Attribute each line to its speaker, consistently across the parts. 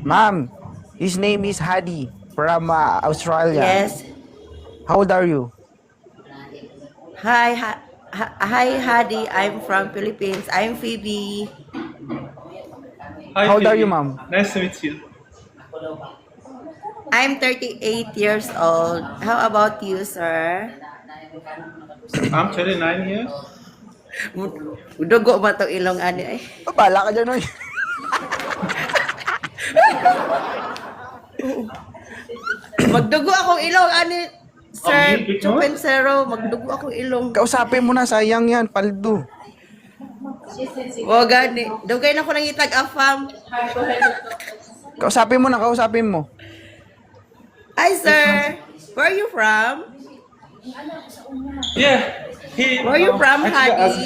Speaker 1: Ma'am, his name is Hadi from Australia.
Speaker 2: Yes.
Speaker 1: How old are you?
Speaker 2: Hi, Hadi. I'm from Philippines. I'm Phoebe.
Speaker 3: Hi,
Speaker 1: How old are you,
Speaker 3: Phoebe.
Speaker 1: ma'am?
Speaker 3: Nice to meet you.
Speaker 2: I'm 38 years old. How about you, sir?
Speaker 3: I'm 29 years.
Speaker 2: Dugo ba to ilong ani ay?
Speaker 1: Bala ka dyan, oy.
Speaker 2: Magdugo akong ilong ani,
Speaker 3: Me
Speaker 2: Sir
Speaker 3: because
Speaker 2: Chupensero. Magdugo akong ilong.
Speaker 1: Kausapin mo na, sayang yan, paldo.
Speaker 2: O gani. Dugay na ko nang itag afam.
Speaker 1: Kausapin mo na, kausapin mo.
Speaker 2: Hi, sir. Where are you from?
Speaker 3: yeah,
Speaker 2: Where you from,
Speaker 3: actually as
Speaker 2: Hadi?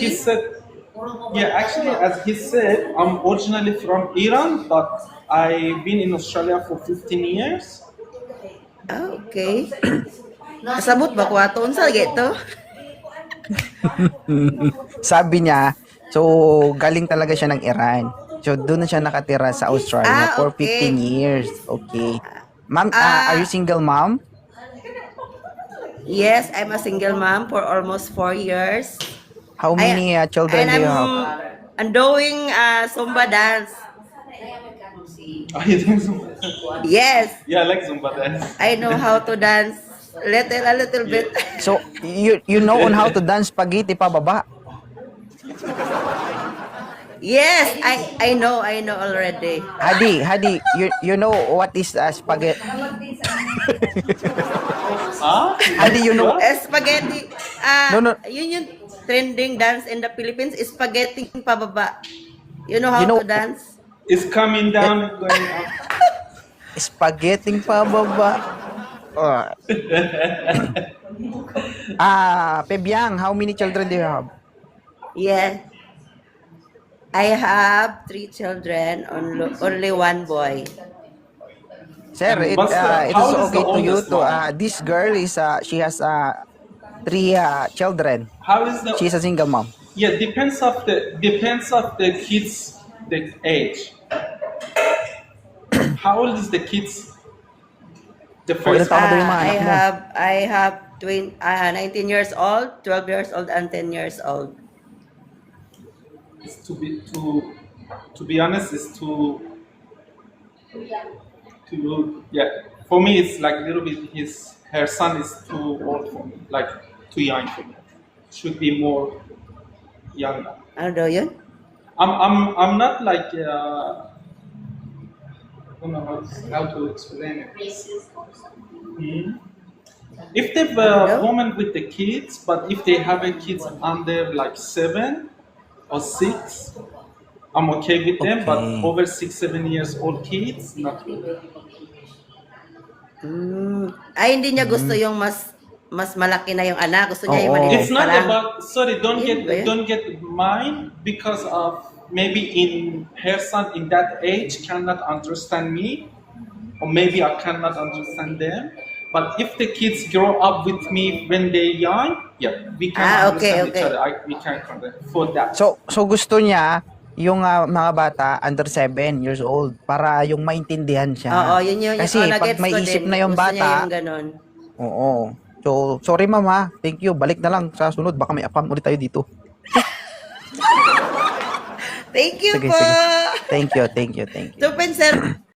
Speaker 3: he said, I'm originally from Iran, but I've been in Australia for 15 years.
Speaker 2: Ah, okay. Kasabot ba ko ato? Unsa lagi to?
Speaker 1: Sabi niya, so galing talaga siya ng Iran. So doon na siya nakatira sa Australia
Speaker 2: Ah,
Speaker 1: for
Speaker 2: okay.
Speaker 1: 15 years. Okay. Ma'am, are you
Speaker 2: Ah,
Speaker 1: single mom?
Speaker 2: yes, I'm a single mom for almost 4 years.
Speaker 1: How
Speaker 2: I
Speaker 1: many children
Speaker 2: and
Speaker 1: do you have?
Speaker 2: I'm doing Zumba dance.
Speaker 3: I think Zumba.
Speaker 2: Yes,
Speaker 3: Yeah, I like Zumba dance.
Speaker 2: I know how to dance a little bit.
Speaker 1: So you know on how to dance spaghetti pababa.
Speaker 2: Yes, I know already.
Speaker 1: Hadi, you know what is spaghetti?
Speaker 3: Huh?
Speaker 1: Hadi, you know?
Speaker 2: Spaghetti.
Speaker 1: No, no.
Speaker 2: Yun yung trending dance in the Philippines, spaghetti pababa. You know
Speaker 1: You
Speaker 2: how
Speaker 1: know
Speaker 2: to dance?
Speaker 3: It's coming down and going up.
Speaker 1: spaghetti pababa. Pebyang, how many children do you have?
Speaker 2: Yes. I have 3 children, only 1 boy.
Speaker 1: Sir,
Speaker 3: And
Speaker 1: it is
Speaker 3: how old is
Speaker 1: okay
Speaker 3: the
Speaker 1: to you
Speaker 3: oldest
Speaker 1: to
Speaker 3: one?
Speaker 1: this girl is she has 3 children.
Speaker 3: How is the
Speaker 1: She's a single mom.
Speaker 3: Yeah, depends of the kids the age. How old is the kids? The
Speaker 1: O ilan
Speaker 3: first
Speaker 1: taon na
Speaker 3: one
Speaker 1: daw yung mga
Speaker 2: I
Speaker 1: anak mo?
Speaker 2: have 19 years old, 12 years old, and 10 years old.
Speaker 3: is to be honest is to yeah. For me, it's like a little bit. Her son is too old for me, like too young for me. Should be more younger.
Speaker 2: Ano daw yun?
Speaker 3: I'm not like I don't know how to explain it. Hmm. If they've
Speaker 2: Ano?
Speaker 3: woman with the kids, but if they have a kids under like 7 or 6, I'm okay with them. But
Speaker 1: Okay.
Speaker 3: over 6, 7 years old kids, not really.
Speaker 2: Ay, hindi niya gusto yung mas malaki na yung anak. Gusto niya yung
Speaker 1: Oo.
Speaker 2: maliit
Speaker 3: It's
Speaker 2: pa
Speaker 3: not
Speaker 2: lang.
Speaker 3: about. Sorry,
Speaker 2: Yun ba yun?
Speaker 3: don't get mine because of maybe in her son in that age cannot understand me, or maybe I cannot understand them. But if the kids grow up with me when they're young, yeah, we can
Speaker 2: Okay,
Speaker 3: understand each
Speaker 2: okay.
Speaker 3: other. We can connect for that.
Speaker 1: So gusto niya yung mga bata under 7 years old para yung maintindihan siya.
Speaker 2: Oo, yun yung
Speaker 1: Kasi pag
Speaker 2: nagets
Speaker 1: may
Speaker 2: ko
Speaker 1: isip
Speaker 2: din.
Speaker 1: na yung
Speaker 2: Gusto niya
Speaker 1: bata,
Speaker 2: yung ganun.
Speaker 1: oo. So sorry mama, thank you. Balik na lang sa sunod baka may apam ulit tayo dito.
Speaker 2: Thank you
Speaker 1: Sige,
Speaker 2: po!
Speaker 1: sige. Thank you.
Speaker 2: Tupen, sir.